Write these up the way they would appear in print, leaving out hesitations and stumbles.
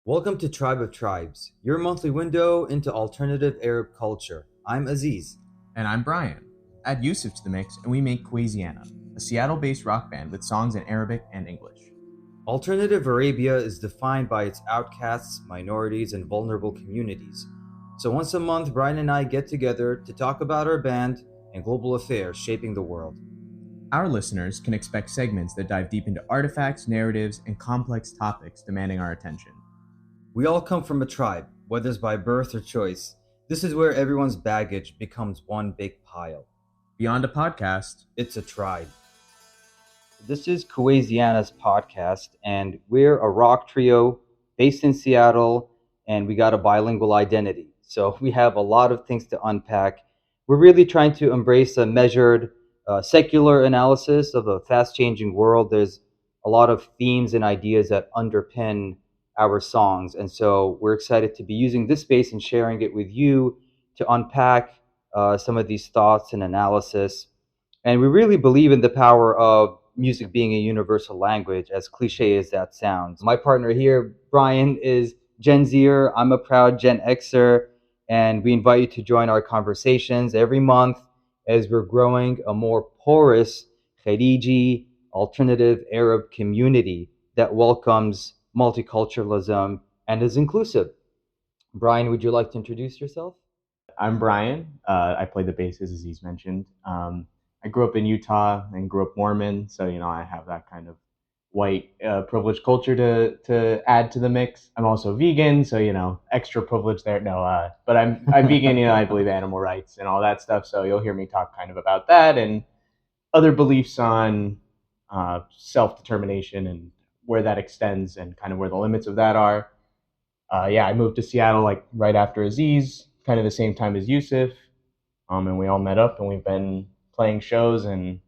Welcome to Tribe of Tribes, your monthly window into alternative Arab culture. I'm Aziz. And I'm Brian. Add Yusuf to the mix, and we make Kwasiana, a Seattle based rock band with songs in Arabic and English. Alternative Arabia is defined by its outcasts, minorities, and vulnerable communities. So once a month, Brian and I get together to talk about our band and global affairs shaping the world. Our listeners can expect segments that dive deep into artifacts, narratives, and complex topics demanding our attention. We all come from a tribe, whether it's by birth or choice. This is where everyone's baggage becomes one big pile. Beyond a podcast, It's a tribe. This is Kwasiana's podcast, and we're a rock trio based in Seattle, and we got a bilingual identity. So we have a lot of things to unpack. We're really trying to embrace a measured, secular analysis of a fast changing world. There's a lot of themes and ideas that underpin our songs. And so we're excited to be using this space and sharing it with you to unpack some of these thoughts and analysis. And we really believe in the power of music being a universal language, as cliche as that sounds. My partner here, Brian, is Gen Zer. I'm a proud Gen Xer. And we invite you to join our conversations every month as we're growing a more porous Khariji alternative Arab community that welcomes multiculturalism and is inclusive. Brian, would you like to introduce yourself? I'm Brian. I play the bass, as Aziz mentioned. I grew up in Utah and grew up Mormon, so I have that kind of white privileged culture to add to the mix. I'm also vegan, so extra privilege there. No, but I'm vegan. I believe animal rights and all that stuff. So you'll hear me talk kind of about that and other beliefs on self determination and where that extends and kind of where the limits of that are. I moved to Seattle like right after Aziz, kind of the same time as Yusuf, and we all met up and we've been playing shows and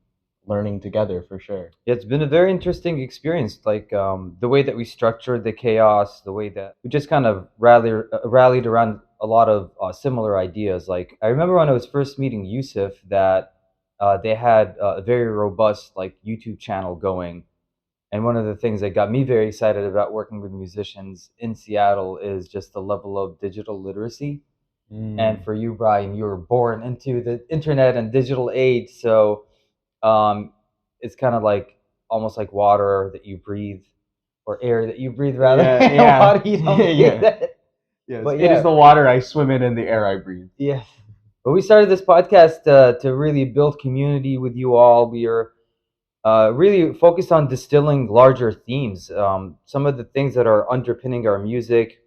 learning together for sure. Yeah, it's been a very interesting experience. Like the way that we structured the chaos, the way that we just kind of rallied around a lot of similar ideas. Like I remember when I was first meeting Yusuf that they had a very robust like YouTube channel going. And one of the things that got me very excited about working with musicians in Seattle is just the level of digital literacy. And for you, Brian, you were born into the internet and digital age, so um, it's kind of like almost like water that you breathe, or air that you breathe, rather. Yeah. Water you don't breathe. Yeah. Yes, But it is the water I swim in and the air I breathe. Yeah. But we started this podcast to really build community with you all. We are really focused on distilling larger themes, some of the things that are underpinning our music,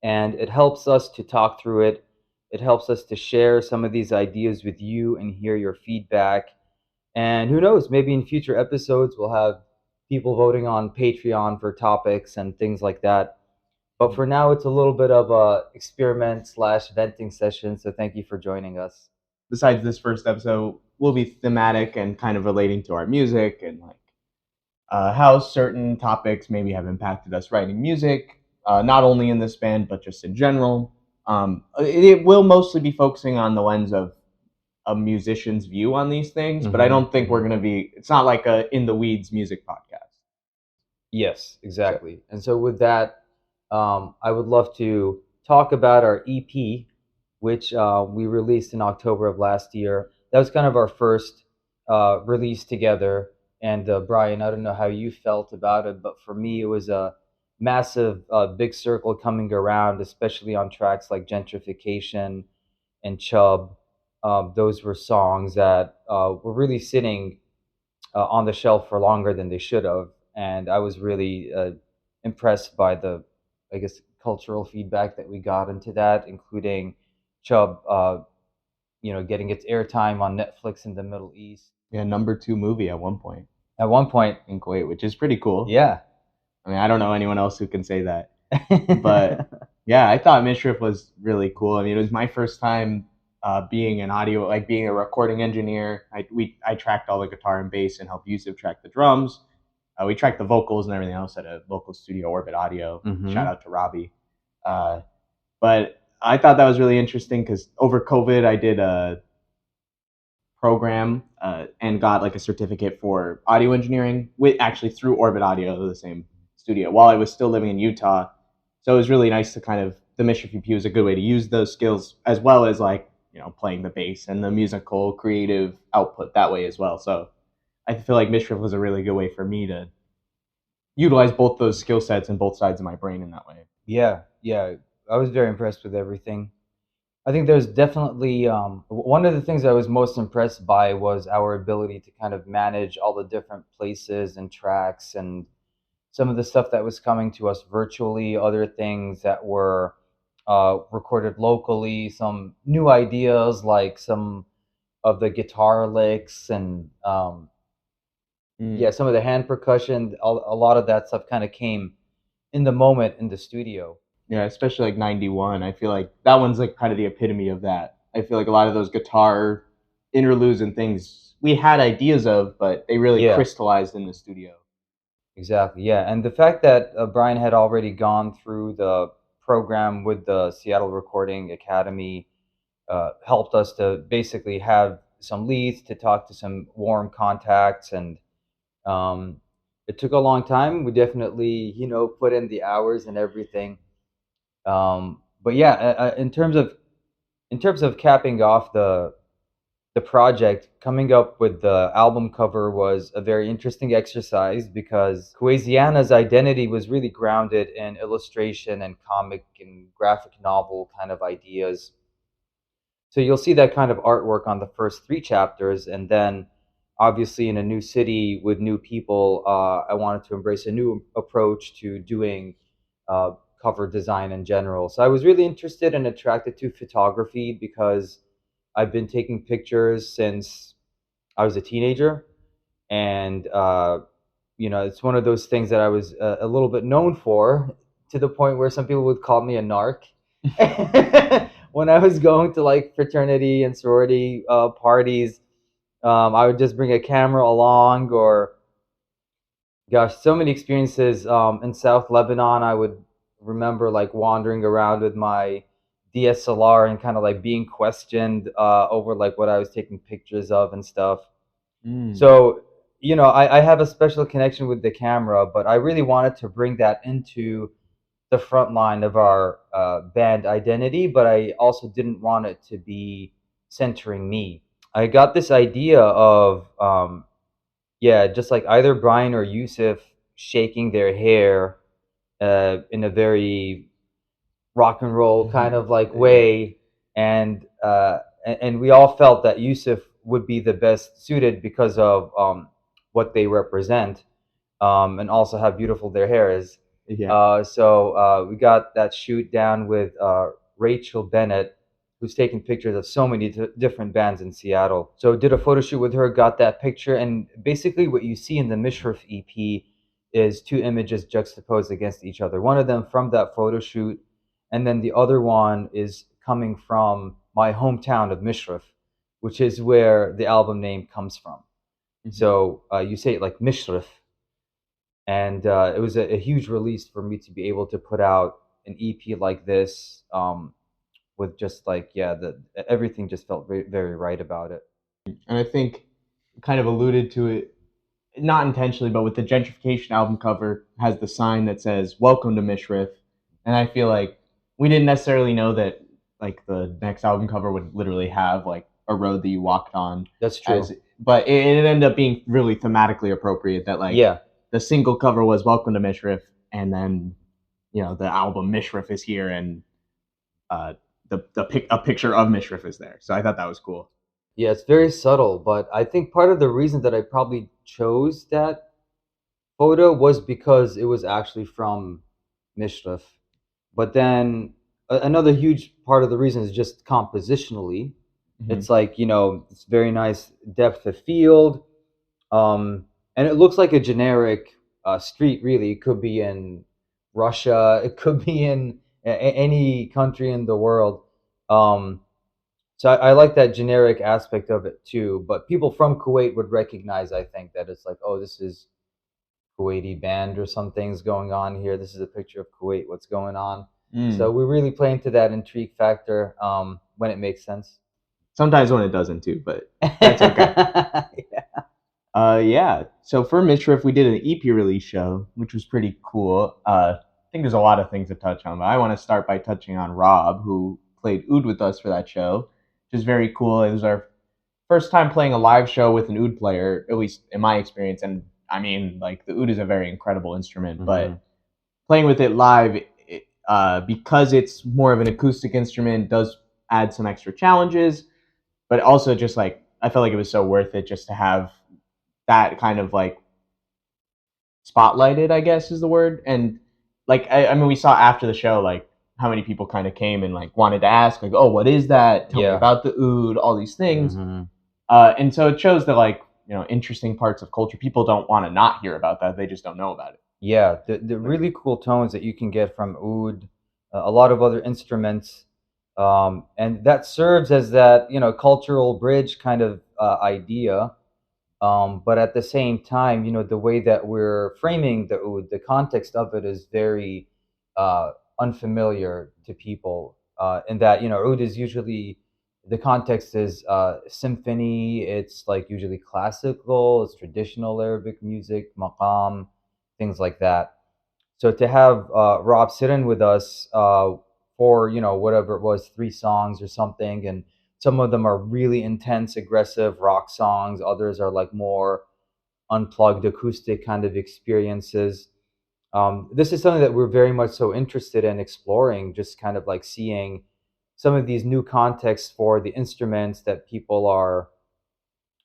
and it helps us to talk through it. It helps us to share some of these ideas with you and hear your feedback. And who knows, maybe in future episodes we'll have people voting on Patreon for topics and things like that. But for now, it's a little bit of a experiment slash venting session. So thank you for joining us. Besides this first episode, will be thematic and kind of relating to our music and like how certain topics maybe have impacted us writing music, not only in this band but just in general. It will mostly be focusing on the lens of a musician's view on these things, but I don't think we're going to be. It's not like a in the weeds music podcast. Yes, exactly. And so with that, I would love to talk about our EP, which we released in October of last year. That was kind of our first release together. And Brian, I don't know how you felt about it, but for me, it was a massive big circle coming around, especially on tracks like Gentrification and Chub. Those were songs that were really sitting on the shelf for longer than they should have. And I was really impressed by the, I guess, cultural feedback that we got into that, including Chub, getting its airtime on Netflix in the Middle East. Yeah, number 2 movie at one point At one point, in Kuwait, which is pretty cool. yeah. I mean, I don't know anyone else who can say that. But yeah, I thought Mishrif was really cool. I mean, it was my first time being an audio, like being a recording engineer. I tracked all the guitar and bass and helped Yusuf track the drums. We tracked the vocals and everything else at a local studio, Orbit Audio. Mhm. Shout out to Robbie. But I thought that was really interesting because over COVID, I did a program and got like a certificate for audio engineering with actually through Orbit Audio, the same studio, while I was still living in Utah. So it was really nice to kind of the Mischief EP was a good way to use those skills as well as like playing the bass and the musical creative output that way as well. So I feel like Mischief was a really good way for me to utilize both those skill sets and both sides of my brain in that way. Yeah, yeah. I was very impressed with everything. I think there's definitely one of the things I was most impressed by was our ability to kind of manage all the different places and tracks and some of the stuff that was coming to us virtually, other things that were recorded locally, some new ideas like some of the guitar licks and yeah, some of the hand percussion. A lot of that stuff kind of came in the moment in the studio. Yeah, especially like 91. I feel like that one's like kind of the epitome of that. I feel like a lot of those guitar interludes and things we had ideas of, but they really Yeah, crystallized in the studio. exactly. Yeah, and the fact that Brian had already gone through the program with the Seattle Recording Academy helped us to basically have some leads to talk to some warm contacts, and um, it took a long time. We definitely, put in the hours and everything. But yeah, in terms of capping off the project, coming up with the album cover was a very interesting exercise because Coesiana's identity was really grounded in illustration and comic and graphic novel kind of ideas. So you'll see that kind of artwork on the first three chapters, and then obviously in a new city with new people, I wanted to embrace a new approach to doing uh, cover design in general. So I was really interested and attracted to photography because I've been taking pictures since I was a teenager, and it's one of those things that I was a little bit known for, to the point where some people would call me a narc. When I was going to like fraternity and sorority parties, I would just bring a camera along, or gosh, so many experiences in South Lebanon. I would remember like wandering around with my DSLR and kind of like being questioned over like what I was taking pictures of and stuff. Mm. So, I have a special connection with the camera, but I really wanted to bring that into the front line of our band identity, but I also didn't want it to be centering me. I got this idea of, yeah, just like either Brian or Yusuf shaking their hair in a very rock and roll kind of like way, and we all felt that Yusuf would be the best suited because of what they represent, and also how beautiful their hair is. Yeah. So we got that shoot down with Rachel Bennett, who's taken pictures of so many different bands in Seattle. So did a photo shoot with her, got that picture, and basically what you see in the Mishrif EP is two images juxtaposed against each other. One of them from that photo shoot, and then the other one is coming from my hometown of Mishrif, which is where the album name comes from. Mhm. So you say it like Mishrif, and it was a huge release for me to be able to put out an EP like this, with just like, yeah, everything just felt very, very right about it. And I think kind of alluded to it, not intentionally, but with the gentrification album cover has the sign that says "Welcome to Mishrif," and I feel like we didn't necessarily know that like the next album cover would literally have like a road that you walked on That's true. but it ended up being really thematically appropriate that like Yeah, the single cover was "Welcome to Mishrif," and then the album Mishrif is here, and uh, a picture of Mishrif is there. So I thought that was cool. yeah, it's very subtle, but I think part of the reason that I probably chose that photo was because it was actually from Mishrif. But then another huge part of the reason is just compositionally. Mm-hmm. It's like, it's very nice depth of field. And it looks like a generic street, really. It could be in Russia, it could be in any country in the world. Um, so I like that generic aspect of it too. But people from Kuwait would recognize, I think, that it's like, oh, this is Kuwaiti band or something's going on here. This is a picture of Kuwait. What's going on? So Mm. we really play into that intrigue factor when it makes sense. Sometimes when it doesn't too, but that's okay. Yeah. Yeah. So for Mischief, we did an EP release show, which was pretty cool. think there's a lot of things to touch on, but I want to start by touching on Rob, who played oud with us for that show, which is very cool. It was our first time playing a live show with an oud player, at least in my experience. And I mean, like the oud is a very incredible instrument, but playing with it live, because it's more of an acoustic instrument, does add some extra challenges. But also, just like I felt like it was so worth it just to have that kind of like spotlighted, I guess is the word. And like I mean, we saw after the show like how many people kind of came and like wanted to ask like, oh, what is that? Tell me about the oud, all these things. And so it shows that like, you know, interesting parts of culture, people don't want to not hear about that. They just don't know about it. Yeah, the really cool tones that you can get from oud, a lot of other instruments, and that serves as that, you know, cultural bridge kind of idea. But at the same time, you know, the way that we're framing the oud, the context of it is very unfamiliar to people. In that, you know, oud is usually, the context is symphony. It's like usually classical. It's traditional Arabic music, maqam, things like that. So to have Rob sit in with us for, you know, whatever it was, 3 songs or something, and some of them are really intense, aggressive rock songs. Others are like more unplugged, acoustic kind of experiences. This is something that we're very much so interested in exploring, just kind of like seeing some of these new contexts for the instruments that people are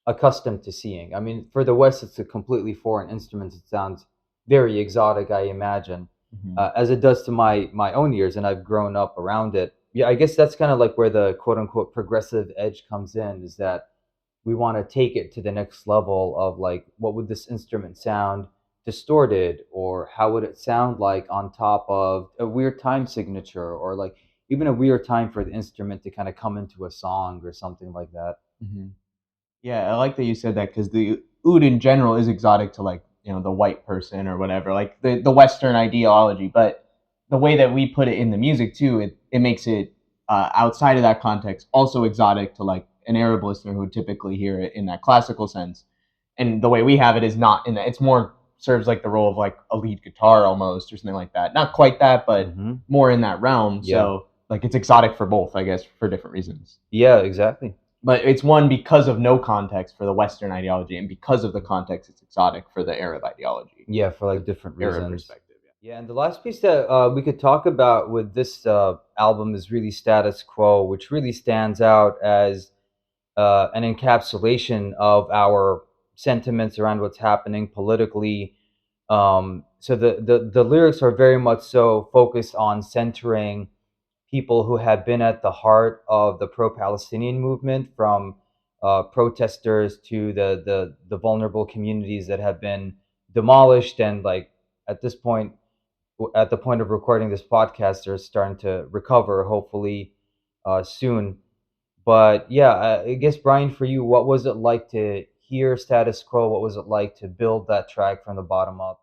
accustomed to seeing. I mean, for the West, it's a completely foreign instrument. It sounds very exotic, I imagine, as it does to my own ears, and I've grown up around it. Yeah, I guess that's kind of like where the quote unquote progressive edge comes in, is that we want to take it to the next level of like, what would this instrument sound distorted, or how would it sound like on top of a weird time signature, or like even a weird time for the instrument to kind of come into a song or something like that. Yeah, I like that you said that because the oud in general is exotic to like, you know, the white person or whatever, like the Western ideology. But the way that we put it in the music too, it makes it outside of that context also exotic to like an Arab listener who would typically hear it in that classical sense. And the way we have it is not in that. It's more serves like the role of like a lead guitar almost or something like that. Not quite that, but more in that realm. Yeah. So like it's exotic for both, I guess, for different reasons. Yeah, exactly. But it's one because of no context for the Western ideology, and because of the context, it's exotic for the Arab ideology. Yeah, for like different Arab reasons. perspective. Yeah, and the last piece that we could talk about with this album is really Status Quo, which really stands out as an encapsulation of our sentiments around what's happening politically. So the lyrics are very much so focused on centering people who have been at the heart of the pro-Palestinian movement, from protesters to the vulnerable communities that have been demolished, and like at this point, at the point of recording this podcast, they're starting to recover, hopefully soon. But yeah, I guess Brian, for you, what was it like to hear Status Quo? What was it like to build that track from the bottom up?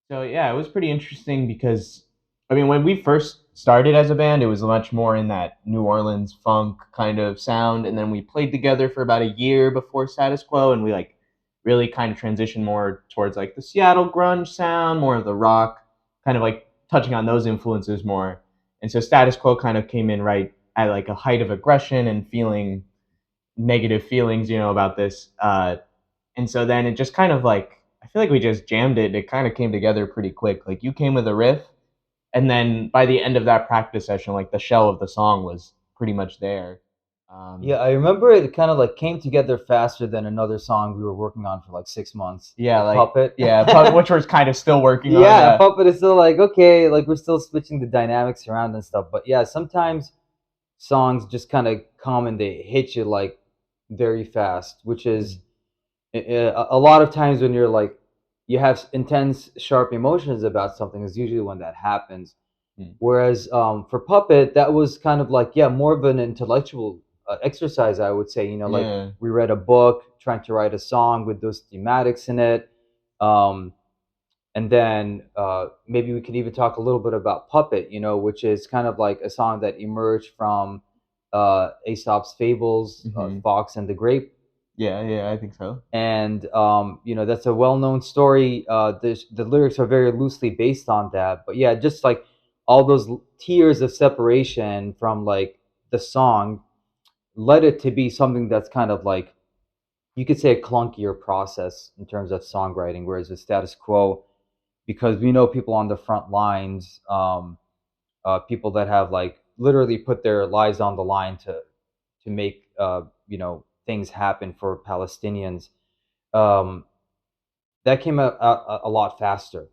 So yeah, it was pretty interesting because I mean, when we first started as a band, it was much more in that New Orleans funk kind of sound, and then we played together for about a year before Status Quo, and we like really kind of transitioned more towards like the Seattle grunge sound, more of the rock, kind of like touching on those influences more. And so Status Quo kind of came in right at like a height of aggression and feeling negative feelings, you know, about this. And so then it just kind of like I feel like we just jammed it. It kind of came together pretty quick. Like you came with a riff, and then by the end of that practice session, like the shell of the song was pretty much there. Yeah, I remember it kind of like came together faster than another song we were working on for like 6 months. Yeah, like Puppet. Yeah, Puppet, which we're kind of still working on. Yeah, Puppet is still like, okay, like we're still switching the dynamics around and stuff. But yeah, sometimes songs just kind of come and they hit you like very fast, which is a lot of times when you're like, you have intense, sharp emotions about something, is usually when that happens. Whereas for Puppet, that was kind of like, yeah, more of an intellectual exercise, I would say. You know, like we read a book, trying to write a song with those thematics in it. And then maybe we could even talk a little bit about Puppet, you know, which is kind of like a song that emerged from Aesop's Fables, Fox and the Grape. Yeah, I think so. And that's a well-known story. The lyrics are very loosely based on that, but yeah, just like all those tiers of separation from like the song led it to be something that's kind of like, you could say, a clunkier process in terms of songwriting, whereas the Status Quo, because we know people on the front lines, people that have like literally put their lives on the line to make things happen for Palestinians. um, that came out a lot faster.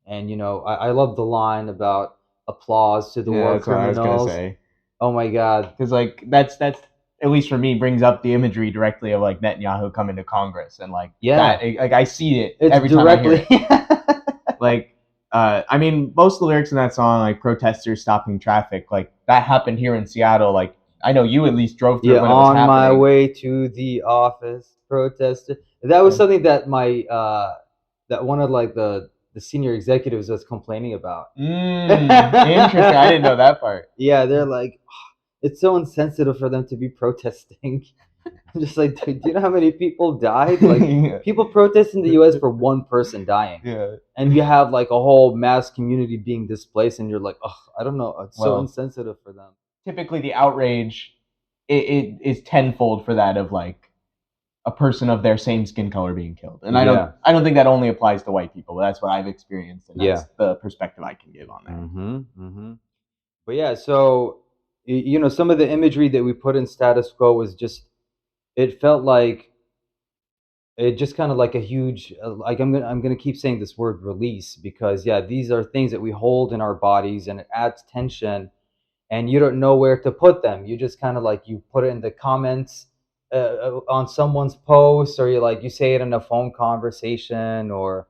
And I love the line about applause to the Yeah, war that's what I was gonna criminals. say. Oh my God. Because like that's at least for me brings up the imagery directly of like Netanyahu coming to Congress and like Yeah, that. Like I see it it's every time I hear directly. it. Like I mean, most of the lyrics in that song, like protesters stopping traffic, like that happened here in Seattle. Like I know you at least drove through Yeah, it when it was on my happening. way to the office, protested. That was Yeah. something that my that one of like the senior executives was complaining about. Interesting. I didn't know that part. Yeah, they're like, "Oh, it's so insensitive for them to be protesting." I'm just like, dude, do you know how many people died? Like, Yeah. people protest in the U.S. for one person dying, Yeah. and you have like a whole mass community being displaced, and you're like, oh, I don't know, it's so Well, insensitive for them. typically the outrage it is tenfold for that of like a person of their same skin color being killed. And Yeah, I don't think that only applies to white people, but that's what I've experienced and yeah. that's the perspective I can give on that. Mm-hmm. Mm-hmm. But yeah, so some of the imagery that we put in Status Quo was just, it felt like it just kind of like a huge, like, I'm gonna keep saying this word release, because yeah, these are things that we hold in our bodies, and it adds tension, and you don't know where to put them. You just kind of like, you put it in the comments on someone's post, or you say it in a phone conversation, or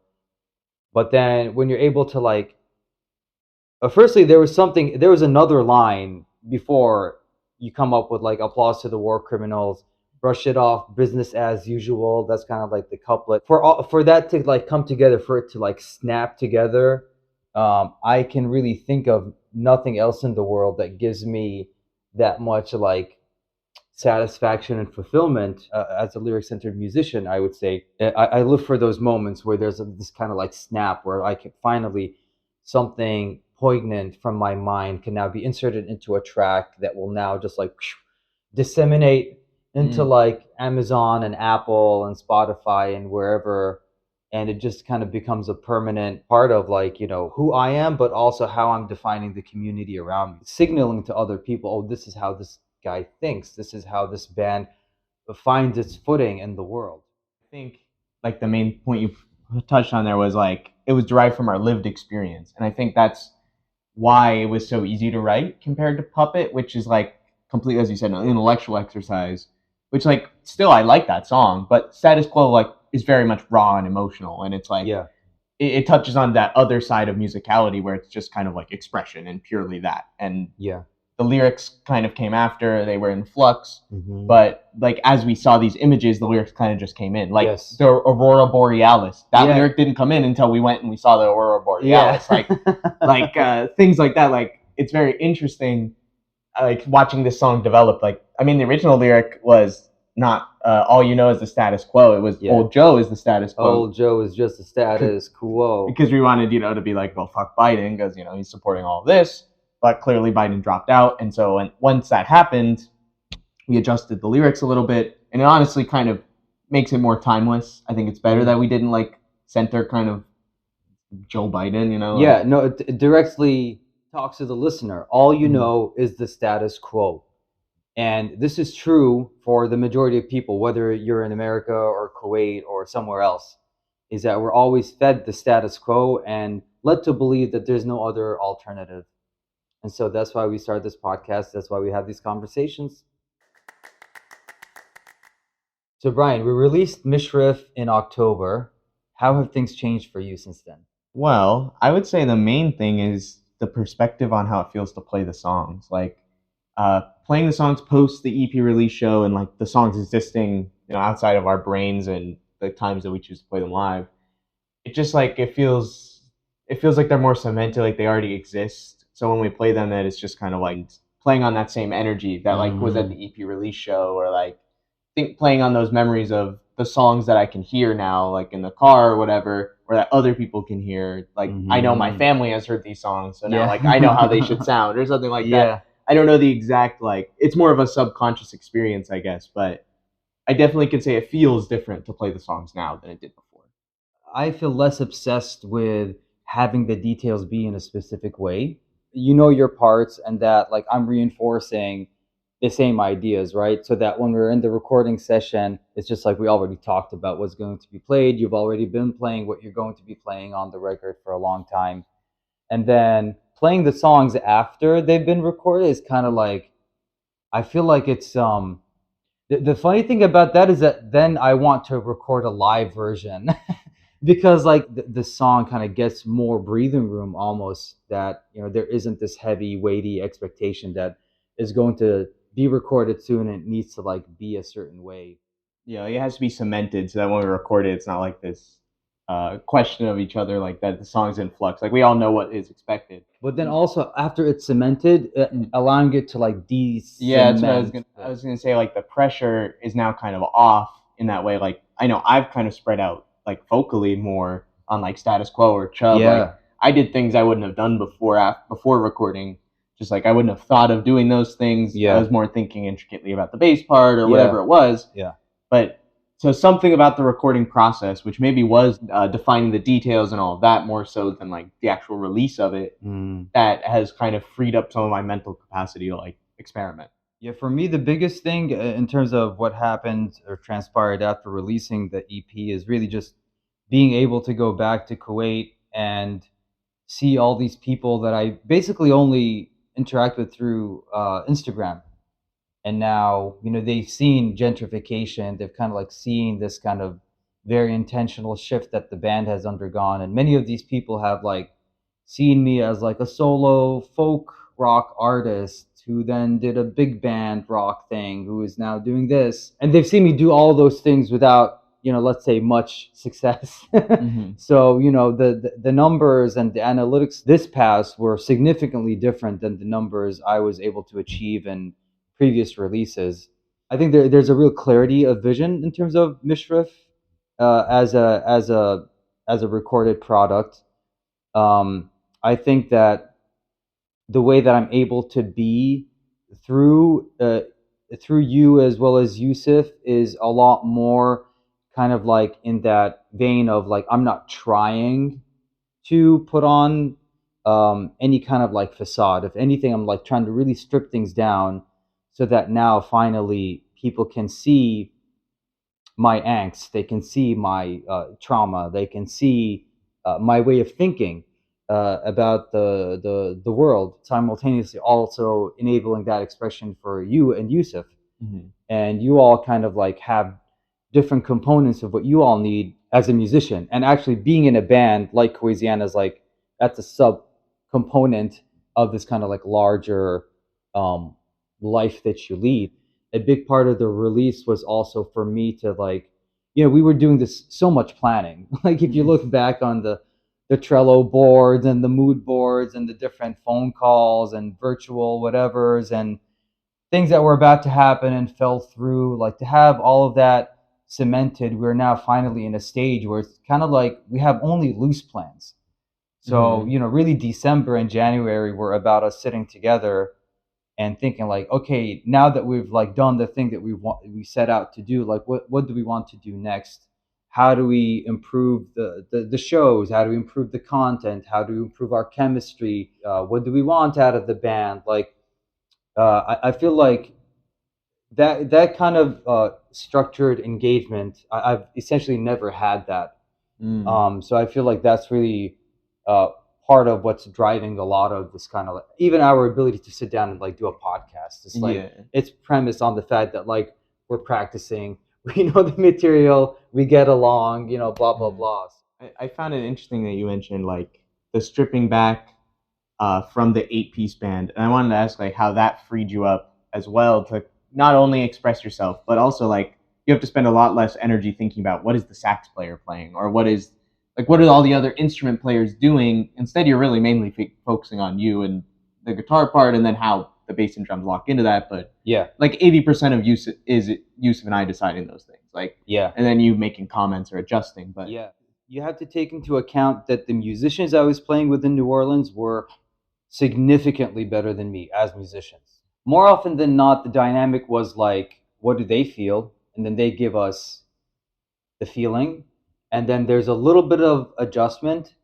but then when you're able to like, firstly, there was another line before you come up with like applause to the war criminals, brush it off, business as usual. That's kind of like the couplet for that to like come together, for it to like snap together. I can really think of nothing else in the world that gives me that much like satisfaction and fulfillment. As a lyric centered musician, I would say I look for those moments where there's this kind of like snap, where I can finally, something poignant from my mind can now be inserted into a track that will now just like disseminate into Mm. like Amazon and Apple and Spotify and wherever, and it just kind of becomes a permanent part of like, who I am, but also how I'm defining the community around me, signaling to other people, oh, this is how this guy thinks, this is how this band finds its footing in the world. I think like the main point you touched on there was like it was derived from our lived experience. And I think that's why it was so easy to write compared to Puppet, which is like completely, as you said, an intellectual exercise. Which like still I like that song, but Status Quo like is very much raw and emotional, and it's like Yeah, it touches on that other side of musicality where it's just kind of like expression and purely that. And yeah. the lyrics kind of came after, they were in flux. Mm-hmm. But like as we saw these images, the lyrics kind of just came in. Like Yes. the Aurora Borealis, that Yeah. lyric didn't come in until we went and we saw the Aurora Borealis. Yeah. Like things like that. Like it's very interesting. Like watching this song develop. Like I mean, the original lyric was not all you know is the status quo. It was Yeah. Old Joe is the status quo. Old Joe is just a status quo. Because we wanted to be like, well, fuck Biden, because he's supporting all of this. But clearly Biden dropped out, and so once that happened, we adjusted the lyrics a little bit, and it honestly kind of makes it more timeless. I think it's better that we didn't like center kind of Joe Biden. Yeah, no, it directly talks to the listener. All you know is the status quo. And this is true for the majority of people, whether you're in America or Kuwait or somewhere else, is that we're always fed the status quo and led to believe that there's no other alternative. And so that's why we started this podcast. That's why we have these conversations. So, Brian, we released Mishrif in October. How have things changed for you since then? Well, I would say the main thing is the perspective on how it feels to play the songs. Like playing the songs post the EP release show and like the songs existing, outside of our brains and the times that we choose to play them live. It just like it feels like they're more cemented, like they already exist. So when we play them, that it's just kind of like playing on that same energy that like was at the EP release show, or like think playing on those memories of the songs that I can hear now, like in the car or whatever, or that other people can hear. Like I know my Mm-hmm. family has heard these songs, so now like I know how they should Yeah. sound or something like that. Yeah. I don't know the exact like. It's more of a subconscious experience, I guess, but I definitely can say it feels different to play the songs now than it did before. I feel less obsessed with having the details be in a specific way. You know your parts, and that like I'm reinforcing the same ideas, right? So that when we're in the recording session, it's just like we already talked about what's going to be played. You've already been playing what you're going to be playing on the record for a long time. And then playing the songs after they've been recorded is kind of like I feel like it's the funny thing about that is that then I want to record a live version because like the song kind of gets more breathing room almost, that there isn't this heavy weighty expectation that is going to be recorded soon and it needs to like be a certain way. Yeah, it has to be cemented so that when we record it, it's not like this question of each other, like that the song's in flux. Like we all know what is expected. But then also after it's cemented, Mm. allowing it to like Yeah, that's what de-cement I was gonna say. Like the pressure is now kind of off in that way. Like I know I've kind of spread out like vocally more on like Status Quo or Chubb. Like yeah, I did things I wouldn't have done before recording. Just like I wouldn't have thought of doing those things. I yeah, was more thinking intricately about the bass part or yeah, whatever it was. yeah. But so something about the recording process, which maybe was defining the details and all of that more so than like the actual release of it, Mm. that has kind of freed up some of my mental capacity to like experiment. Yeah, for me, the biggest thing in terms of what happened or transpired after releasing the EP is really just being able to go back to Kuwait and see all these people that I basically only interact with through Instagram. And now, they've seen gentrification. They've kind of like seen this kind of very intentional shift that the band has undergone. And many of these people have like seen me as like a solo folk rock artist who then did a big band rock thing, who is now doing this. And they've seen me do all those things without, let's say much success. Mm-hmm. So, the numbers and the analytics this past were significantly different than the numbers I was able to achieve in previous releases. I think there's a real clarity of vision in terms of Mishrif as a recorded product. I think that the way that I'm able to be through through you as well as Yusuf is a lot more kind of like in that vein of like I'm not trying to put on any kind of like facade. If anything, I'm like trying to really strip things down so that now finally people can see my angst, they can see my trauma, they can see my way of thinking about the world, simultaneously also enabling that expression for you and Yusuf. Mm-hmm. And you all kind of like have different components of what you all need as a musician. And actually being in a band like Louisiana is like, that's a sub component of this kind of like larger um, life that you lead. A big part of the release was also for me to like, we were doing this so much planning. Like if you look back on the Trello boards and the mood boards and the different phone calls and virtual whatevers and things that were about to happen and fell through, like to have all of that cemented, we're now finally in a stage where it's kind of like we have only loose plans. So, Mm-hmm. really December and January were about us sitting together and thinking like, okay, now that we've like done the thing that we set out to do, like what do we want to do next? How do we improve the shows? How do we improve the content? How do we improve our chemistry? What do we want out of the band? Like, I feel like that kind of structured engagement, I've essentially never had that. Mm. So I feel like that's really uh, part of what's driving a lot of this kind of like, even our ability to sit down and like do a podcast. It's like Yeah. it's premised on the fact that like we're practicing, we know the material, we get along, blah blah Mhm. blah. I found it interesting that you mentioned like the stripping back from the 8-piece band, and I wanted to ask like how that freed you up as well to not only express yourself, but also like you have to spend a lot less energy thinking about what is the sax player playing or what are all the other instrument players doing. Instead, you're really mainly focusing on you and the guitar part, and then how the bass and drums lock into that, but Yeah, like 80% of Yusuf and I deciding those things, like, yeah, and then you making comments or adjusting. But yeah. You have to take into account that the musicians I was playing with in New Orleans were significantly better than me as musicians. More often than not, the dynamic was like, what do they feel? And then they give us the feeling. And then there's a little bit of adjustment.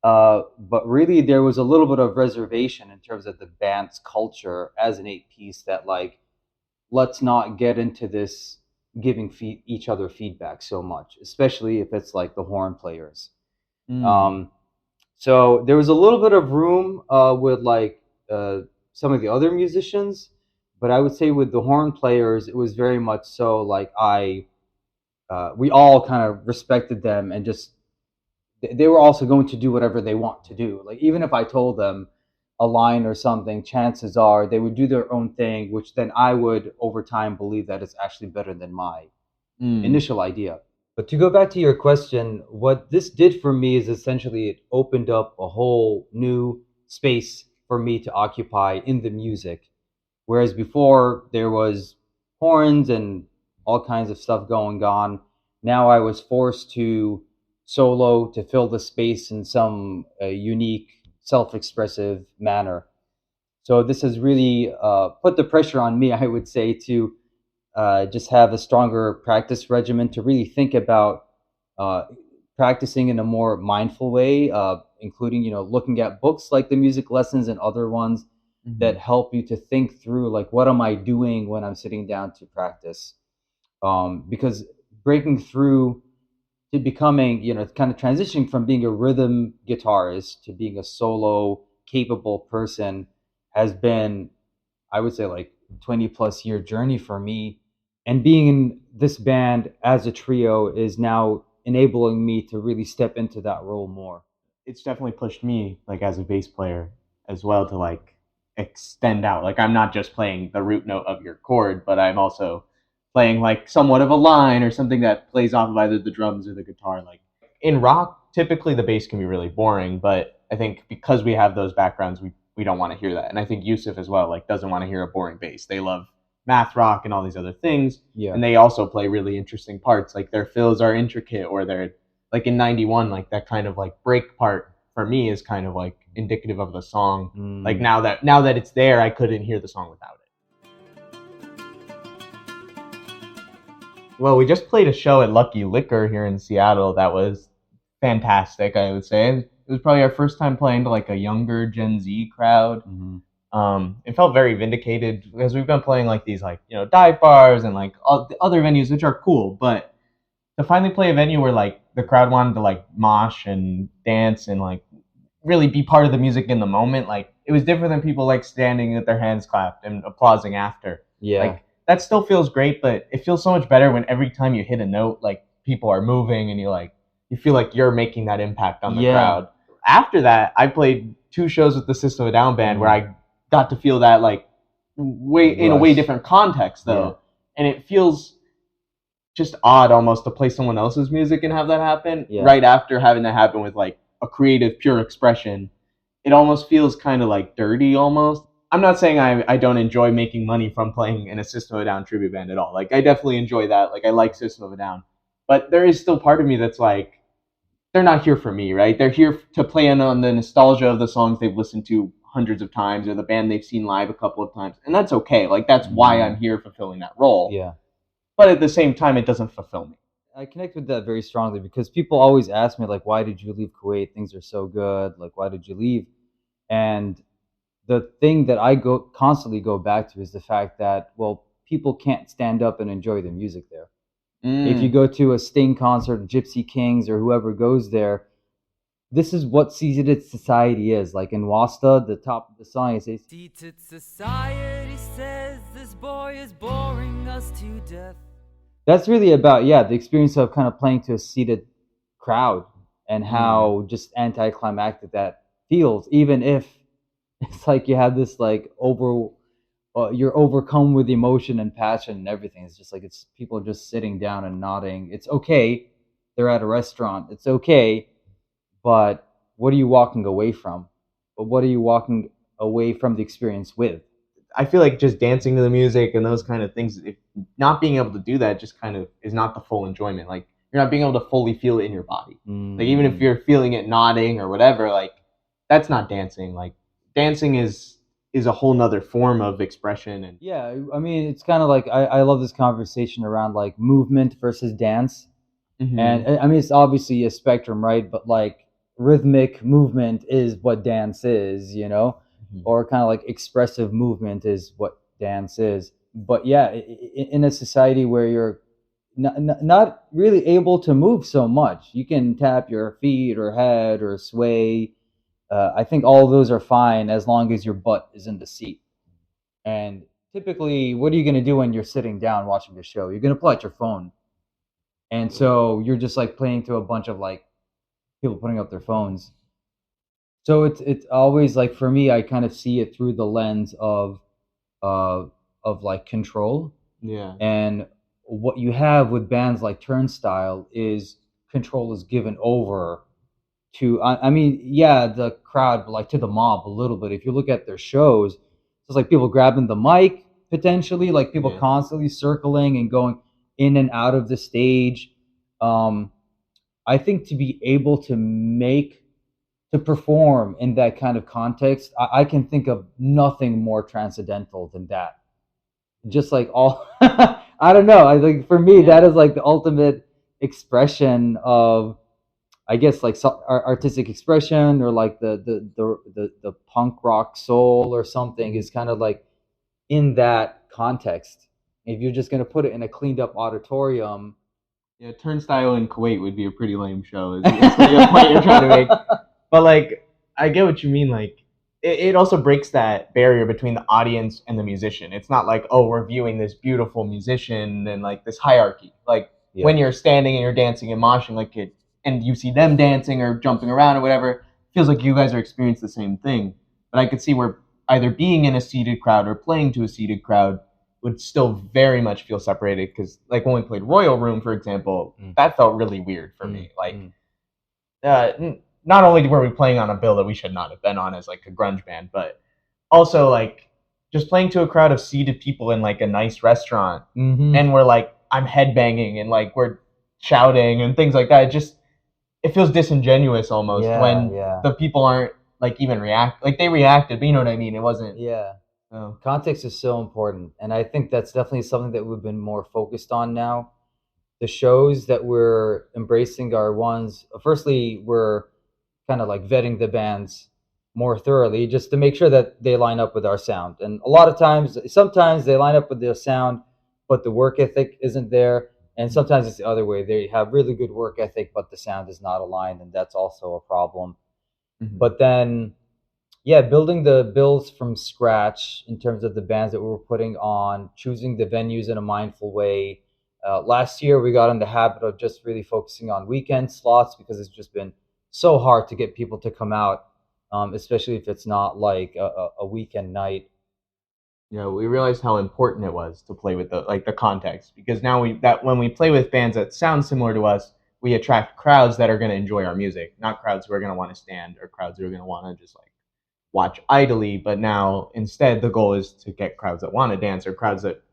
But really, there was a little bit of reservation in terms of the band's culture as an eight piece that, like, let's not get into this giving each other feedback so much, especially if it's like the horn players. mm, Um, so there was a little bit of room with like some of the other musicians, but I would say with the horn players, it was very much so like we all kind of respected them and just they were also going to do whatever they want to do. Like even if I told them a line or something, chances are they would do their own thing, which then I would over time believe that it's actually better than my mm, initial idea. But to go back to your question, what this did for me is essentially it opened up a whole new space for me to occupy in the music. Whereas before there was horns and all kinds of stuff going on, now I was forced to solo to fill the space in some unique, self expressive manner. So this has really put the pressure on me, I would say, to just have a stronger practice regimen to really think about uh, practicing in a more mindful way, including looking at books like the music lessons and other ones that mhm. help you to think through like what am I doing when I'm sitting down to practice, because breaking through to becoming kind of transitioning from being a rhythm guitarist to being a solo capable person has been, I would say, like 20 plus year journey for me. And being in this band as a trio is now enabling me to really step into that role more. It's definitely pushed me, like, as a bass player as well, to like extend out. Like, I'm not just playing the root note of your chord, but I'm also playing like somewhat of a line or something that plays off of either the drums or the guitar. Like in rock, typically the bass can be really boring, but I think because we have those backgrounds, we don't want to hear that. And I think Yusuf as well, like, doesn't want to hear a boring bass. They love math rock and all these other things, Yeah. and they also play really interesting parts. Like their fills are intricate, or they're like in 91, like that kind of like break part for me is kind of like indicative of the song. Like Mm. now that it's there, I couldn't hear the song without it. Well, we just played a show at Lucky Liquor here in Seattle that was fantastic, I would say. It was probably our first time playing to like a younger Gen Z crowd. Mhm. It felt very vindicated because we've been playing like these, like, dive bars and like all the other venues, which are cool, but to finally play a venue where like the crowd wanted to like mosh and dance and like really be part of the music in the moment, like it was different than people like standing with their hands clapped and applauding after. Yeah. Like that still feels great, but it feels so much better when every time you hit a note, like people are moving and you feel like you're making that impact on the Yeah. crowd. After that, I played two shows with the System of a Down band where Mm. I got to feel that like way in a way Rush. different context Yeah. though, and it feels just odd almost to play someone else's music and have that happen Yeah. right after having that happen with like a creative pure expression. It almost feels kind of like dirty almost. I'm not saying I don't enjoy making money from playing in a System of a Down tribute band at all. Like I definitely enjoy that. Like I like System of a Down, but there is still part of me that's like, they're not here for me, right? They're here to play in on the nostalgia of the songs they've listened to hundreds of times or the band they've seen live a couple of times, and that's okay. Like that's why I'm here fulfilling that role. Yeah. But at the same time, it doesn't fulfill me. I connect with that very strongly because people always ask me like, why did you leave Kuwait? Things are so good. Like, why did you leave? And the thing that I go constantly go back to is the fact that, well, people can't stand up and enjoy the music there. If you Mm. go to a Sting concert, Gypsy Kings, or whoever goes there, this is what seated society is. Like in Wasta, the top of the song, it says, Seated society says this boy is boring us to death. that's really about, yeah, the experience of kind of playing to a seated crowd and how just anticlimactic that feels, even if it's like you have this like you're overcome with emotion and passion and everything. It's just like it's people just sitting down and nodding. It's okay. They're at a restaurant. It's okay. But what are you walking away from? But what are you walking away from the experience with? I feel like just dancing to the music and those kind of things, if not being able to do that just kind of is not the full enjoyment. Like you're not being able to fully feel it in your body. Like even if you're feeling it nodding or whatever, like that's not dancing. Like dancing is a whole nother form of expression. And Yeah, I mean, it's kind of like I love this conversation around like movement versus dance. And I mean, it's obviously a spectrum, right? But like rhythmic movement is what dance is, you know, or kind of like expressive movement is what dance is. But yeah, in a society where you're not really able to move so much, you can tap your feet or head or sway. I think all of those are fine as long as your butt is in the seat. And typically, what are you going to do when you're sitting down watching the show? You're going to pull out your phone. And so you're just like playing to a bunch of like people putting up their phones. So it's always like for me, I kind of see it through the lens of like control. yeah, And what you have with bands like Turnstile is control is given over to I mean, yeah, the crowd, but like to the mob a little bit. If you look at their shows, it's like people grabbing the mic potentially, like people Yeah. constantly circling and going in and out of the stage. I think to be able to perform in that kind of context, I can think of nothing more transcendental than that. Just like all, I don't know. I think for me, that is like the ultimate expression of, I guess, like artistic expression, or like the punk rock soul or something is kind of like in that context. If you're just gonna put it in a cleaned up auditorium, yeah. Turnstile in Kuwait would be a pretty lame show. Is the point you're trying to make? But like, I get what you mean. Like, it also breaks that barrier between the audience and the musician. It's not like, oh, we're viewing this beautiful musician and like this hierarchy. Like Yeah. when you're standing and you're dancing and moshing, like it, and you see them dancing or jumping around or whatever, it feels like you guys are experiencing the same thing. But I could see where either being in a seated crowd or playing to a seated crowd would still very much feel separated. Because like when we played Royal Room, for example, that felt really weird for me. Like, not only were we playing on a bill that we should not have been on as like a grunge band, but also like just playing to a crowd of seated people in like a nice restaurant, and we're like, I'm headbanging and like we're shouting and things like that. It feels disingenuous almost when the people aren't like even react, like they reacted, but you know what I mean? It wasn't. Yeah. Oh. Context is so important, and I think that's definitely something that we've been more focused on now. The shows that we're embracing are ones. Firstly, we're kind of like vetting the bands more thoroughly just to make sure that they line up with our sound. And a lot of times, sometimes they line up with their sound, but the work ethic isn't there. And sometimes it's the other way. They have really good work ethic, but the sound is not aligned, and that's also a problem. But then, yeah, building the bills from scratch in terms of the bands that we were putting on, choosing the venues in a mindful way. Last year, we got in the habit of just really focusing on weekend slots because it's just been so hard to get people to come out, especially if it's not like a weekend night. You know, we realized how important it was to play with the context, because now when we play with bands that sound similar to us, we attract crowds that are going to enjoy our music, not crowds who are going to want to stand or crowds who are going to want to just like watch idly. But now instead the goal is to get crowds that want to dance, or crowds that,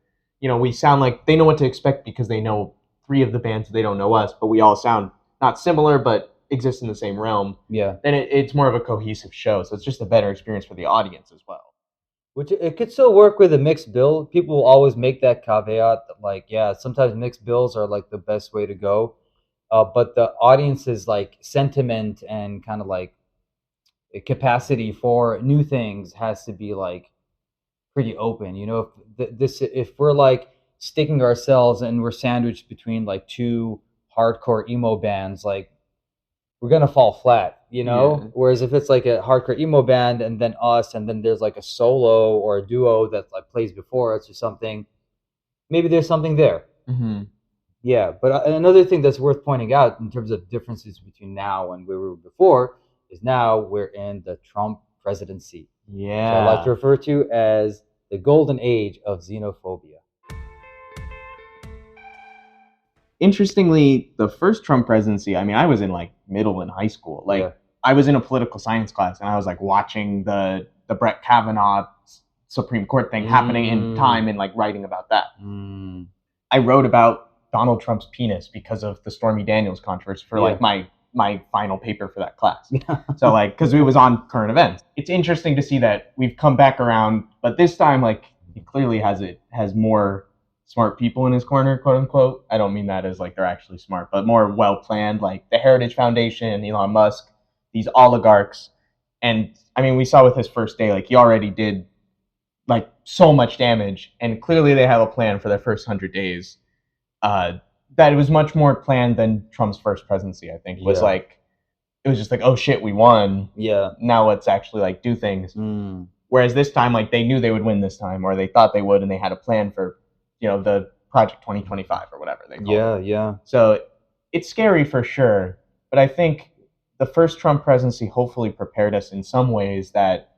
you know, we sound like they know what to expect because they know three of the bands, they don't know us, but we all sound not similar but exist in the same realm. Yeah. Then it's more of a cohesive show, so it's just a better experience for the audience as well. Which it could still work with a mixed bill. People will always make that caveat that like, yeah, sometimes mixed bills are like the best way to go. But the audience's like sentiment and kind of like capacity for new things has to be like pretty open. You know, if we're like sticking ourselves and we're sandwiched between like two hardcore emo bands, like we're gonna fall flat, you know. Yeah. Whereas if it's like a hardcore emo band and then us, and then there's like a solo or a duo that like plays before us or something, maybe there's something there. Yeah, but another thing that's worth pointing out in terms of differences between now and where we were before is now we're in the Trump presidency. Yeah. So I like to refer to as the golden age of xenophobia. Interestingly, the first Trump presidency, I mean, I was in like middle and high school. Like I was in a political science class and I was like watching the Brett Kavanaugh Supreme Court thing happening in time and like writing about that. Mm. I wrote about Donald Trump's penis because of the Stormy Daniels controversy for like Yeah. my final paper for that class. So like, because it was on current events. It's interesting to see that we've come back around, but this time like he clearly has more smart people in his corner, quote unquote. I don't mean that as like they're actually smart, but more well planned, like the Heritage Foundation, Elon Musk, these oligarchs. And I mean, we saw with his first day, like he already did like so much damage, and clearly they have a plan for their first 100 days. That it was much more planned than Trump's first presidency. I think was Yeah. like it was just like, oh shit, we won. Yeah. Now let's actually like do things. Mm. Whereas this time, like they knew they would win this time, or they thought they would, and they had a plan for, the Project 2025 or whatever they call it. Yeah. Yeah. So it's scary for sure, but I think the first Trump presidency hopefully prepared us in some ways that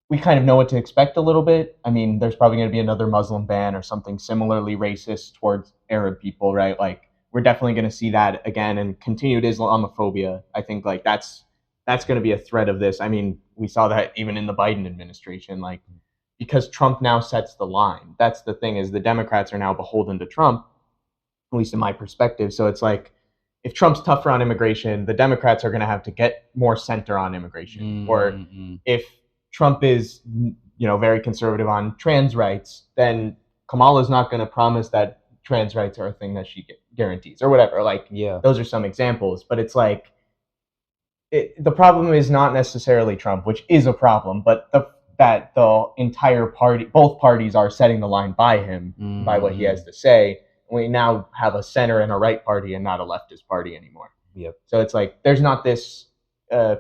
we kind of know what to expect a little bit. I mean, there's probably going to be another Muslim ban or something similarly racist towards Arab people, right? Like we're definitely going to see that again, and continued Islamophobia. I think like that's going to be a threat of this. I mean, we saw that even in the Biden administration, like because Trump now sets the line. That's the thing, is the Democrats are now beholden to Trump, at least in my perspective. So it's like if Trump's tougher on immigration, the Democrats are going to have to get more center on immigration. Or if Trump is, very conservative on trans rights, then Kamala's not going to promise that trans rights are a thing that she guarantees or whatever. Like, Yeah. those are some examples, but it's like the problem is not necessarily Trump, which is a problem, but that the entire party, both parties are setting the line by him, by what he has to say. We now have a center and a right party and not a leftist party anymore. Yep. So it's like there's not this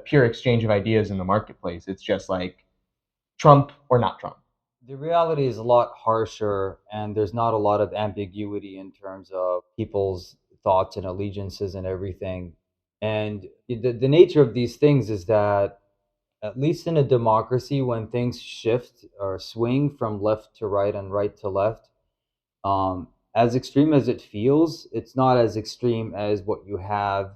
pure exchange of ideas in the marketplace. It's just like Trump or not Trump. The reality is a lot harsher, and there's not a lot of ambiguity in terms of people's thoughts and allegiances and everything. And the nature of these things is that, at least in a democracy, when things shift or swing from left to right and right to left, as extreme as it feels, it's not as extreme as what you have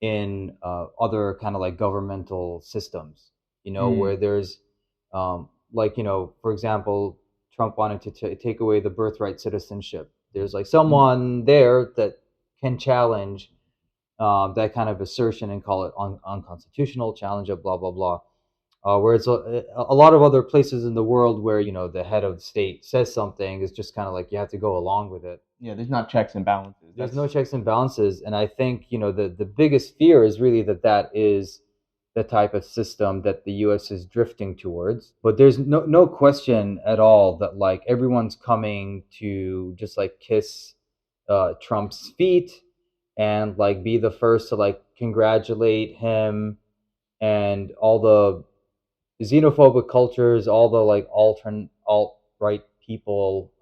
in other kind of like governmental systems, where there's for example, Trump wanted to take away the birthright citizenship. There's like someone there that can challenge that kind of assertion and call it unconstitutional, challenge it, blah, blah, blah. Whereas a lot of other places in the world where, the head of the state says something, is just kind of like you have to go along with it. Yeah, there's not checks and balances. There's no checks and balances. And I think, the biggest fear is really that is the type of system that the US is drifting towards. But there's no question at all that like everyone's coming to just like kiss Trump's feet and like be the first to like congratulate him, and all the xenophobic cultures, all the like alt-right people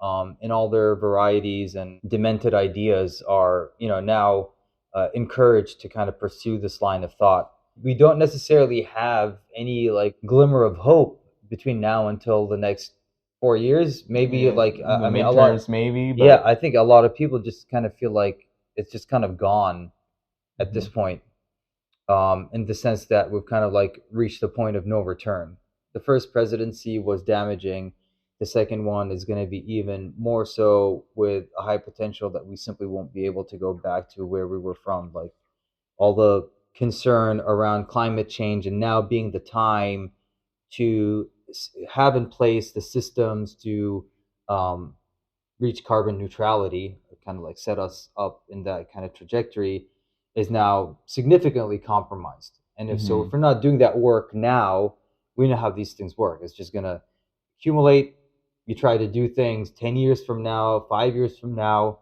in all their varieties and demented ideas are now encouraged to kind of pursue this line of thought. We don't necessarily have any like glimmer of hope between now until the next 4 years, maybe. Like I mean, a lot, maybe. But yeah, I think a lot of people just kind of feel like it's just kind of gone at this point, in the sense that we've kind of like reached the point of no return. The first presidency was damaging. The second one is going to be even more so, with a high potential that we simply won't be able to go back to where we were from. Like all the concern around climate change, and now being the time to have in place the systems to reach carbon neutrality, kind of like set us up in that kind of trajectory, is now significantly compromised. And if we're not doing that work now, we know how these things work. It's just going to accumulate. You try to do things 10 years from now, 5 years from now,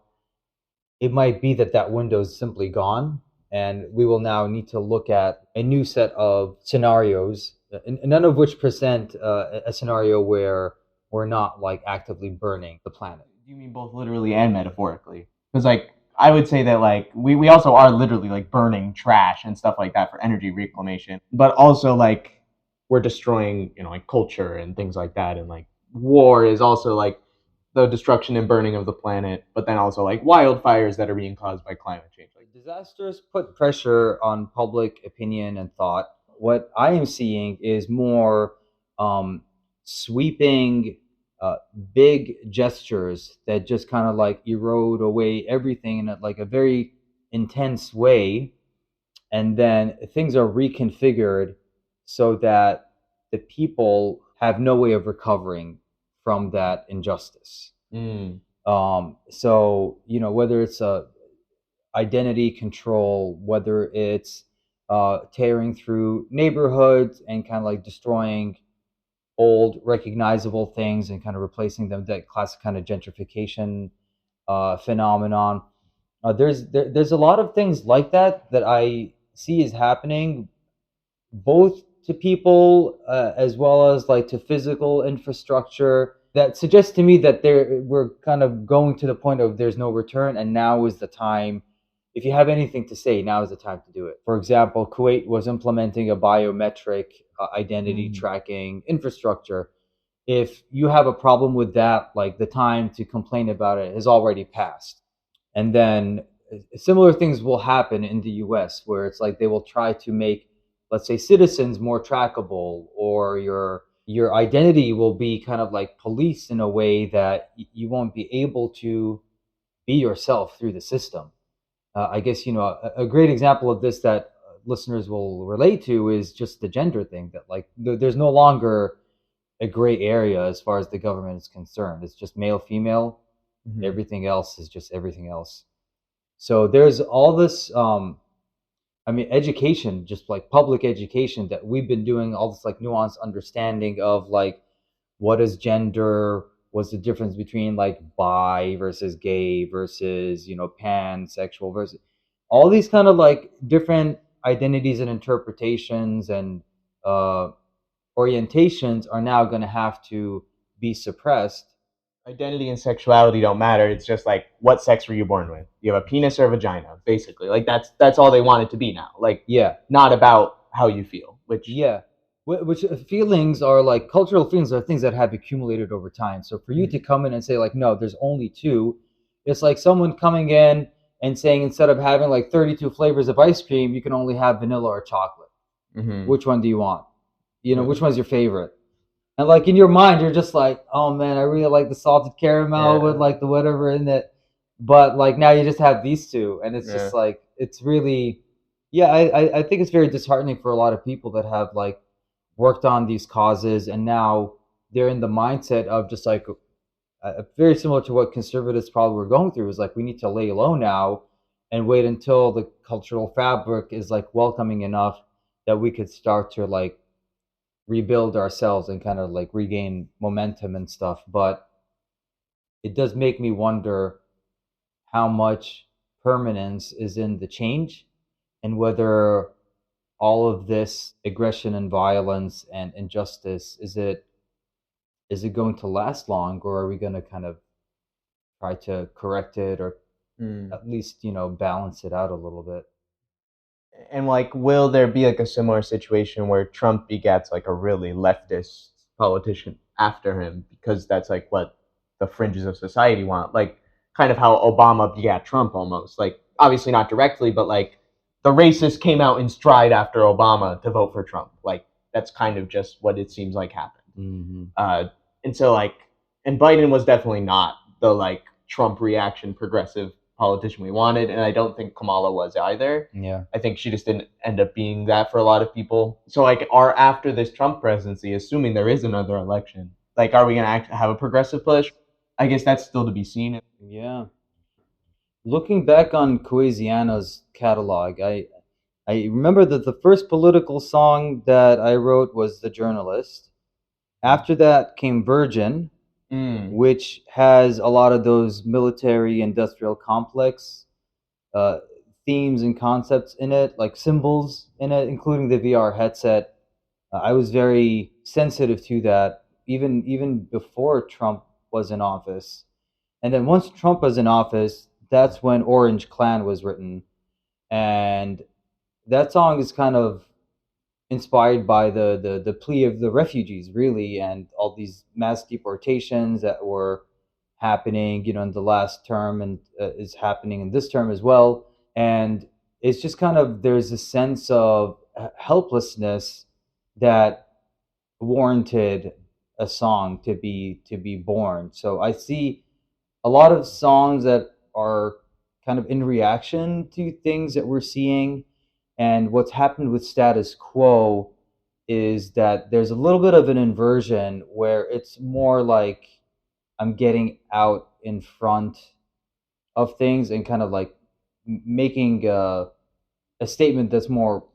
it might be that window is simply gone. And we will now need to look at a new set of scenarios, none of which present a scenario where we're not like actively burning the planet. You mean both literally and metaphorically? Because like I would say that like we also are literally like burning trash and stuff like that for energy reclamation, but also like we're destroying like culture and things like that, and like war is also like the destruction and burning of the planet, but then also like wildfires that are being caused by climate change. Like disasters put pressure on public opinion and thought. What I am seeing is more sweeping big gestures that just kind of like erode away everything in like a very intense way, and then things are reconfigured so that the people have no way of recovering from that injustice. So whether it's a identity control, whether it's tearing through neighborhoods and kind of like destroying old recognizable things and kind of replacing them, that classic kind of gentrification phenomenon. There's a lot of things like that I see is happening, both to people as well as like to physical infrastructure, that suggests to me that we're kind of going to the point of there's no return, and now is the time. If you have anything to say, now is the time to do it. For example, Kuwait was implementing a biometric identity tracking infrastructure. If you have a problem with that, like the time to complain about it has already passed. And then similar things will happen in the US, where it's like they will try to make, let's say, citizens more trackable, or your identity will be kind of like policed in a way that you won't be able to be yourself through the system. I guess, a great example of this that listeners will relate to is just the gender thing, that like there's no longer a gray area as far as the government is concerned. It's just male, female. Mm-hmm. Everything else is just everything else. So there's all this, education, just like public education, that we've been doing, all this like nuanced understanding of like, what is gender? What's the difference between like bi versus gay versus, pansexual versus all these kind of like different identities and interpretations and orientations are now going to have to be suppressed. Identity and sexuality don't matter. It's just like, what sex were you born with? You have a penis or a vagina, basically. Like that's all they want it to be now. Like, yeah, not about how you feel. Which feelings are like, cultural feelings are things that have accumulated over time. So for you to come in and say like, no, there's only two, it's like someone coming in and saying, instead of having like 32 flavors of ice cream, you can only have vanilla or chocolate. Mm-hmm. Which one do you want? Which one's your favorite? And like in your mind, you're just like, oh man, I really like the salted caramel with like the whatever in it. But like now you just have these two, and it's just like, it's really, I think it's very disheartening for a lot of people that have like worked on these causes, and now they're in the mindset of just like very similar to what conservatives probably were going through, is like, we need to lay low now and wait until the cultural fabric is like welcoming enough that we could start to like rebuild ourselves and kind of like regain momentum and stuff. But it does make me wonder how much permanence is in the change, and whether all of this aggression and violence and injustice, is it going to last long, or are we going to kind of try to correct it, or at least balance it out a little bit? And like, will there be like a similar situation where Trump begets like a really leftist politician after him, because that's like what the fringes of society want, like kind of how Obama begat Trump almost, like obviously not directly, but like the racists came out in stride after Obama to vote for Trump. Like that's kind of just what it seems like happened. Mm-hmm. And so like, and Biden was definitely not the like Trump reaction progressive politician we wanted, and I don't think Kamala was either. Yeah, I think she just didn't end up being that for a lot of people. So like, are after this Trump presidency, assuming there is another election, like, are we going to have a progressive push? I guess that's still to be seen. Yeah. Looking back on Cueziana's catalog, I remember that the first political song that I wrote was The Journalist. After that came Virgin, which has a lot of those military industrial complex themes and concepts in it, like symbols in it, including the VR headset. I was very sensitive to that even before Trump was in office. And then once Trump was in office, that's when Orange Clan was written. And that song is kind of inspired by the plea of the refugees, really, and all these mass deportations that were happening, in the last term, and is happening in this term as well. And it's just kind of, there's a sense of helplessness that warranted a song to be born. So I see a lot of songs that are kind of in reaction to things that we're seeing. And what's happened with status quo is that there's a little bit of an inversion where it's more like I'm getting out in front of things and kind of like making a statement that's more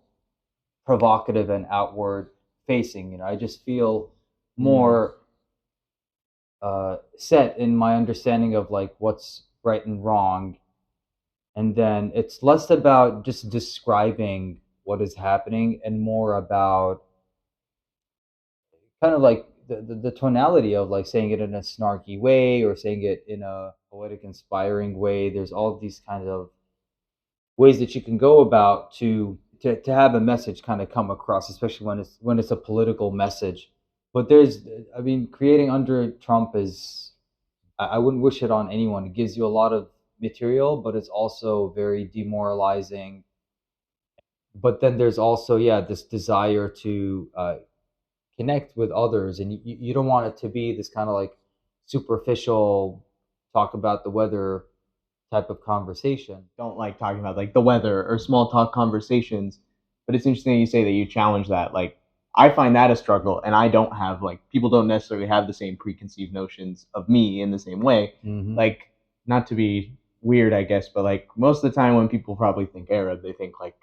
provocative and outward facing. You know, I just feel more set in my understanding of like what's right and wrong, and then it's less about just describing what is happening and more about kind of like the tonality of like saying it in a snarky way or saying it in a poetic inspiring way. There's all of these kinds of ways that you can go about to have a message kind of come across, especially when it's a political message. But there's, I mean, creating under Trump is, I wouldn't wish it on anyone. It gives you a lot of material, but it's also very demoralizing. But then there's also, yeah, this desire to connect with others, and you don't want it to be this kind of like superficial talk about the weather type of conversation. Don't like talking about like the weather or small talk conversations. But it's interesting you say that you challenge that. Like I find that a struggle, and I don't have like people don't necessarily have the same preconceived notions of me in the same way. Like not to be weird, I guess, but like most of the time when people probably think Arab, they think like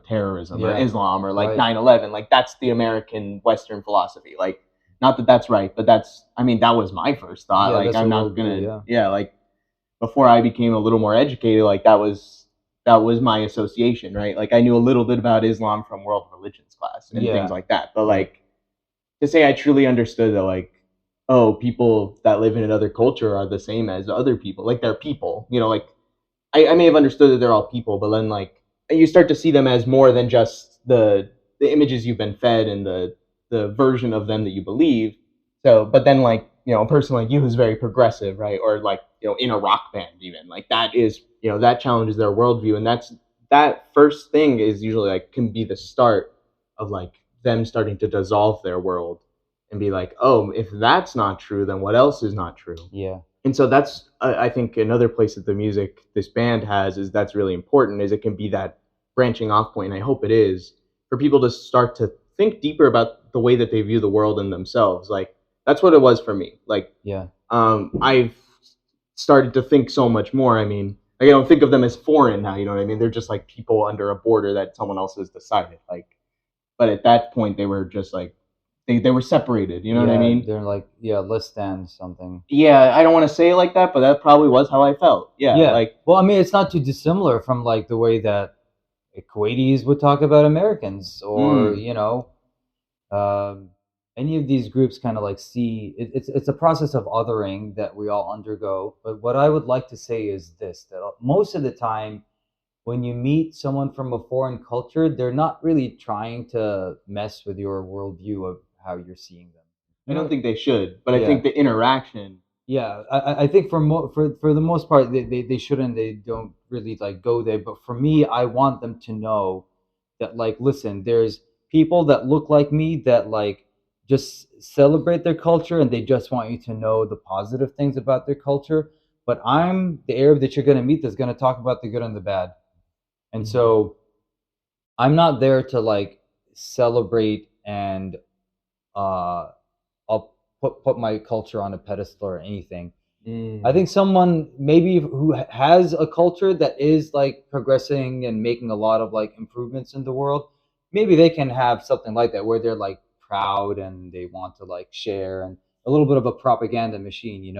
terrorism or Islam or like 9/11. Like that's the American Western philosophy. Like not that that's right, but that's I mean that was my first thought. Like I'm not gonna like before I became a little more educated, like that was my association, right? Like I knew a little bit about Islam from world religions class and things like that. But like to say I truly understood that like, oh, people that live in another culture are the same as other people. Like they're people. Like I may have understood that they're all people, but then like you start to see them as more than just the images you've been fed and the version of them that you believe. So but then like a person like you who's very progressive, right? Or like, in a rock band even, like that is, that challenges their worldview. And that first thing is usually like can be the start of like them starting to dissolve their world and be like, oh, if that's not true, then what else is not true? Yeah. And so that's, I think another place that the music this band has is that's really important is it can be that branching off point. And I hope it is for people to start to think deeper about the way that they view the world and themselves. Like, that's what it was for me. Like, I've started to think so much more. I mean, I don't think of them as foreign now. You know what I mean? They're just like people under a border that someone else has decided. Like, but at that point, they were just like they were separated. You know what I mean? They're like less than something. Yeah, I don't want to say it like that, but that probably was how I felt. Yeah. Like, well, I mean, it's not too dissimilar from like the way that Kuwaitis would talk about Americans, or any of these groups kind of like see it's a process of othering that we all undergo. But what I would like to say is this, that most of the time when you meet someone from a foreign culture, they're not really trying to mess with your worldview of how you're seeing them. I don't think they should, but I think the interaction. Yeah, I think for the most part they shouldn't. They don't really like go there. But for me, I want them to know that like, listen, there's people that look like me that like just celebrate their culture and they just want you to know the positive things about their culture. But I'm the Arab that you're going to meet that's going to talk about the good and the bad. And so I'm not there to like celebrate and I'll put my culture on a pedestal or anything. I think someone maybe who has a culture that is like progressing and making a lot of like improvements in the world, maybe they can have something like that where they're like proud and they want to like share, and a little bit of a propaganda machine.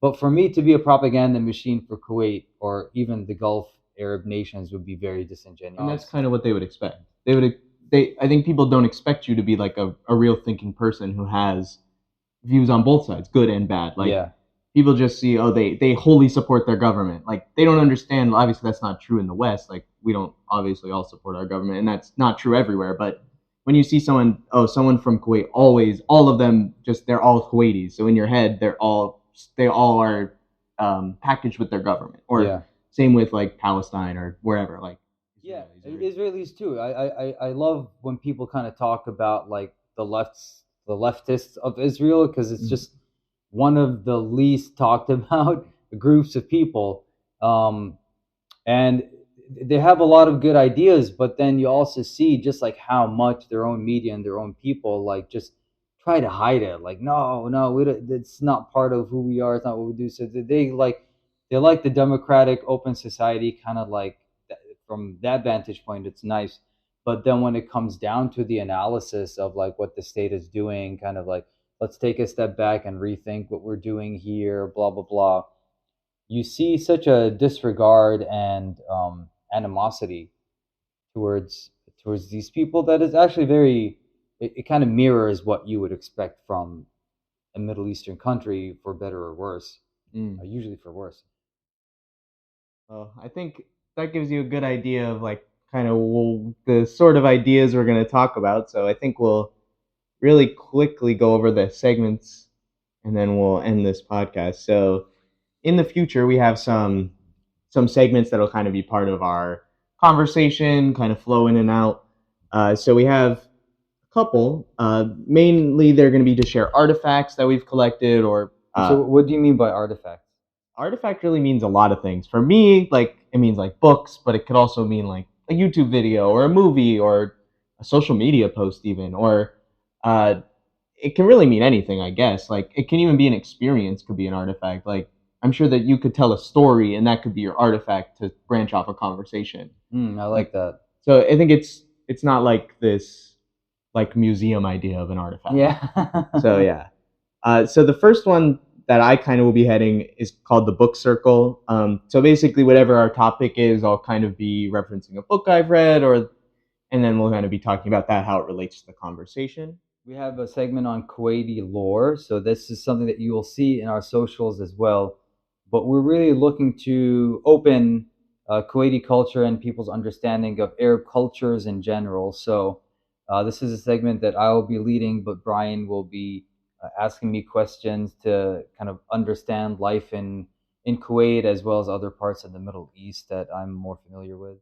But for me to be a propaganda machine for Kuwait or even the Gulf Arab nations would be very disingenuous. And that's kind of what they would expect. I think people don't expect you to be like a real thinking person who has views on both sides, good and bad. Like people just see, oh, they wholly support their government. Like they don't understand. Obviously, that's not true in the West. Like we don't obviously all support our government, and that's not true everywhere. But when you see someone from Kuwait, always all of them they're all Kuwaitis. So in your head, they all are packaged with their government. Or same with like Palestine or wherever. Like Israelis too. I love when people kind of talk about like the left's the leftists of Israel, because it's just one of the least talked about groups of people. And they have a lot of good ideas, but then you also see just like how much their own media and their own people like just try to hide it. Like, no, it's not part of who we are. It's not what we do. So they like the democratic, open society, kind of like from that vantage point, it's nice. But then when it comes down to the analysis of like what the state is doing, kind of like let's take a step back and rethink what we're doing here, blah blah blah. You see such a disregard and animosity towards these people that is actually very. It kind of mirrors what you would expect from a Middle Eastern country, for better or worse. Usually for worse. Well, I think that gives you a good idea of like kind of the sort of ideas we're going to talk about. So I think we'll really quickly go over the segments and then we'll end this podcast. So in the future, we have some segments that'll kind of be part of our conversation, kind of flow in and out. So we have a couple. Mainly, they're going to be to share artifacts that we've collected or. So what do you mean by artifacts? Artifact really means a lot of things. For me, like it means like books, but it could also mean like a YouTube video or a movie or a social media post even, or it can really mean anything, I guess. Like it can even be an experience, could be an artifact. Like I'm sure that you could tell a story and that could be your artifact to branch off a conversation. I like that. So I think it's not like this like museum idea of an artifact. Yeah. So yeah. So the first one that I kind of will be heading is called the book circle. So basically whatever our topic is, I'll kind of be referencing a book I've read and then we'll kind of be talking about that, how it relates to the conversation. We have a segment on Kuwaiti lore. So this is something that you will see in our socials as well. But we're really looking to open Kuwaiti culture and people's understanding of Arab cultures in general. So this is a segment that I will be leading, but Brian will be asking me questions to kind of understand life in Kuwait as well as other parts of the Middle East that I'm more familiar with.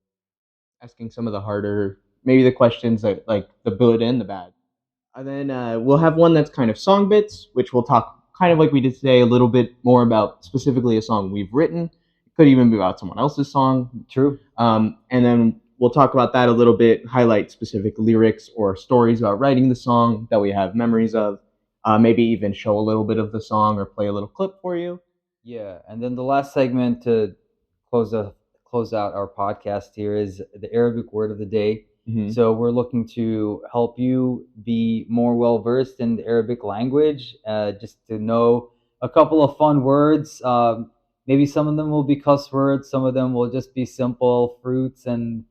Asking some of the harder, maybe the questions that like the good and the bad. And then we'll have one that's kind of song bits, which we'll talk kind of like we did today, a little bit more about specifically a song we've written. It could even be about someone else's song. True. And then we'll talk about that a little bit, highlight specific lyrics or stories about writing the song that we have memories of. Maybe even show a little bit of the song or play a little clip for you. Yeah, and then the last segment to close out our podcast here is the Arabic word of the day. Mm-hmm. So we're looking to help you be more well versed in the Arabic language, just to know a couple of fun words. Maybe some of them will be cuss words, some of them will just be simple fruits and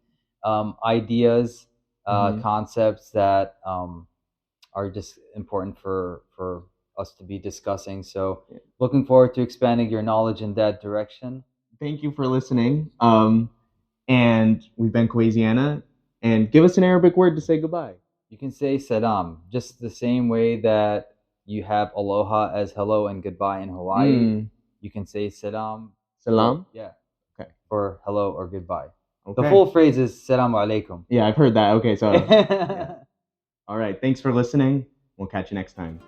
ideas, concepts that are just important for us to be discussing. So looking forward to expanding your knowledge in that direction. Thank you for listening. And we've been Kuwaisiana. And give us an Arabic word to say goodbye. You can say salam, just the same way that you have aloha as hello and goodbye in Hawaii. You can say salam. Salam? Yeah. Okay. For hello or goodbye. Okay. The full phrase is salam alaikum. Yeah, I've heard that. Okay, so yeah. All right, thanks for listening. We'll catch you next time.